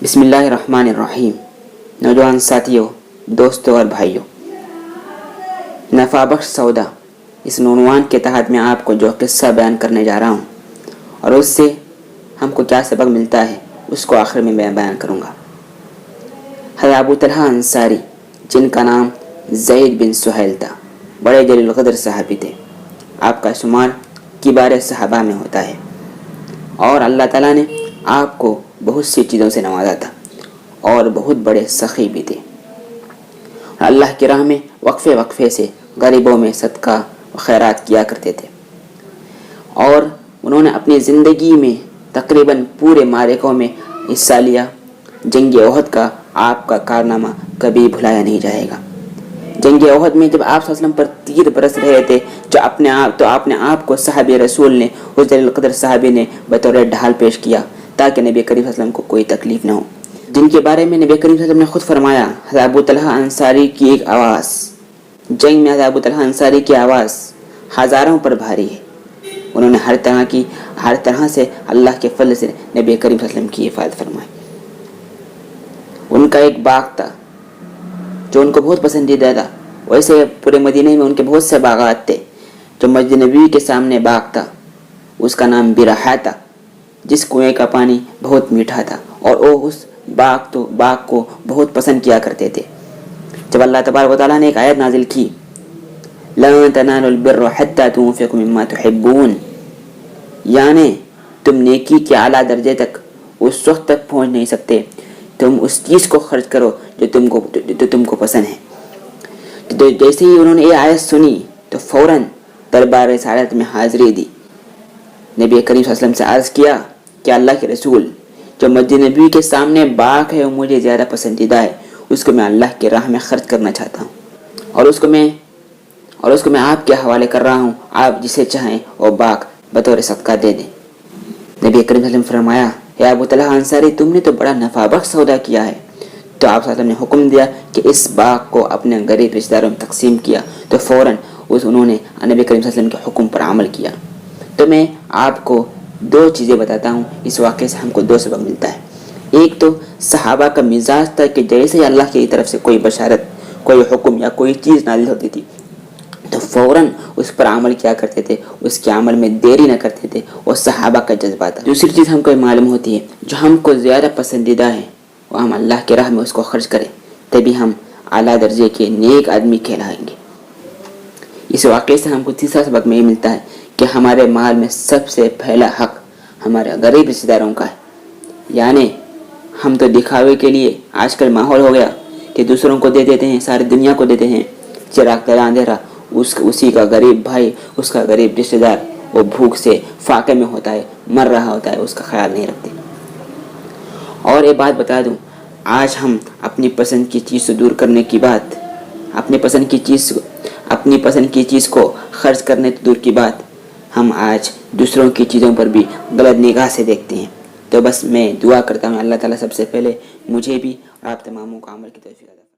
بسم اللہ الرحمن الرحیم۔ نوجوان ساتھیوں، دوستوں اور بھائیوں، نفع بخش سودا اس عنوان کے تحت میں آپ کو جو قصہ بیان کرنے جا رہا ہوں اور اس سے ہم کو کیا سبق ملتا ہے اس کو آخر میں بیان کروں گا۔ حضرت ابو طلحہ انصاری، جن کا نام زید بن سہیل تھا، بڑے جلیل القدر صحابی تھے۔ آپ کا شمار کبار صحابہ میں ہوتا ہے اور اللہ تعالیٰ نے آپ کو بہت سی چیزوں سے نوازا تھا اور بہت بڑے سخی بھی تھے۔ اللہ کی راہ میں وقفے وقفے سے غریبوں میں صدقہ و خیرات کیا کرتے تھے اور انہوں نے اپنی زندگی میں تقریباً پورے معرکوں میں حصہ لیا۔ جنگ احد کا آپ کا کارنامہ کبھی بھلایا نہیں جائے گا۔ جنگ احد میں جب آپ صلی اللہ علیہ وسلم پر تیر برس رہے تھے اپنے آپ کو صحابی رسول نے، اس جلیل القدر صحابی نے بطور ڈھال پیش کیا تاکہ نبی کریم صلی اللہ علیہ وسلم کو کوئی تکلیف نہ ہو، جن کے بارے میں نبی کریم صلی اللہ علیہ وسلم نے خود فرمایا، حضرت ابو طلحہ انصاری کی ایک آواز، جنگ میں حضرت ابو طلحہ انصاری کی آواز ہزاروں پر بھاری ہے۔ انہوں نے ہر طرح سے اللہ کے فضل سے نبی کریم صلی اللہ علیہ وسلم کی حفاظت فرمائی۔ ان کا ایک باغ تھا جو ان کو بہت پسندیدہ تھا۔ ویسے پورے مدینہ میں ان کے بہت سے باغات تھے۔ جو مسجد نبوی کے سامنے باغ تھا اس کا نام برحا تھا، جس کنویں کا پانی بہت میٹھا تھا اور وہ اس باغ کو بہت پسند کیا کرتے تھے۔ جب اللہ تبارک و تعالیٰ نے ایک آیت نازل کی، لَن تَنَالُوا الْبِرَّ حَتَّى تُنْفِقُوا مِمَّا تُحِبُّونَ، یعنی تم نیکی کے اعلیٰ درجے تک اس وقت تک پہنچ نہیں سکتے تم اس چیز کو خرچ کرو جو تم کو پسند ہے۔ تو جیسے ہی انہوں نے یہ آیت سنی تو فوراً دربار رسالت میں حاضری دی۔ نبی کریم صلی اللہ علیہ وسلم سے عرض کیا کہ اللہ کے رسول، جو مسجد نبوی کے سامنے باغ ہے وہ مجھے زیادہ پسندیدہ ہے، اس کو میں اللہ کے راہ میں خرچ کرنا چاہتا ہوں اور اس کو میں آپ کے حوالے کر رہا ہوں، آپ جسے چاہیں وہ باغ بطور صدقہ دے دیں۔ نبی کریم صلی اللہ علیہ وسلم فرمایا، اے ابو طلحہ انصاری، تم نے تو بڑا نفع بخش سودا کیا ہے۔ تو آپ صلی اللہ علیہ وسلم نے حکم دیا کہ اس باغ کو اپنے غریب رشتہ داروں میں تقسیم کیا، تو فوراً انہوں نے نبی کریم صلی اللہ علیہ وسلم کے حکم پر عمل کیا۔ تو میں آپ کو دو چیزیں بتاتا ہوں، اس واقعے سے ہم کو دو سبق ملتا ہے۔ ایک تو صحابہ کا مزاج تھا کہ جیسے اللہ کی طرف سے کوئی بشارت، کوئی حکم یا کوئی چیز نازل ہوتی تھی تو فوراً اس پر عمل کیا کرتے تھے، اس کے عمل میں دیری نہ کرتے تھے، وہ صحابہ کا جذبہ تھا۔ دوسری چیز ہم کو معلوم ہوتی ہے، جو ہم کو زیادہ پسندیدہ ہے وہ ہم اللہ کے راہ میں اس کو خرچ کریں، تبھی ہم اعلیٰ درجے کے نیک آدمی کہلائیں گے۔ اس واقعے سے ہم کو تیسرا سبق میں یہ ملتا ہے کہ ہمارے مال میں سب سے پہلا حق ہمارے غریب رشتہ داروں کا ہے۔ یعنی ہم تو دکھاوے کے لیے آج کل ماحول ہو گیا کہ دوسروں کو دے دیتے ہیں، ساری دنیا کو دیتے ہیں، چراغ تلا اندھیرا، اسی کا غریب بھائی، اس کا غریب رشتہ دار وہ بھوک سے فاقے میں ہوتا ہے، مر رہا ہوتا ہے، اس کا خیال نہیں رکھتے۔ اور ایک بات بتا دوں، آج ہم اپنی پسند کی چیز سے دور کرنے کی بات، اپنی پسند کی چیز کو خرچ کرنے تو دور کی بات، ہم آج دوسروں کی چیزوں پر بھی غلط نگاہ سے دیکھتے ہیں۔ تو بس میں دعا کرتا ہوں اللہ تعالیٰ سب سے پہلے مجھے بھی اور آپ تماموں کو عمل کی توفیق عطا فرمائے۔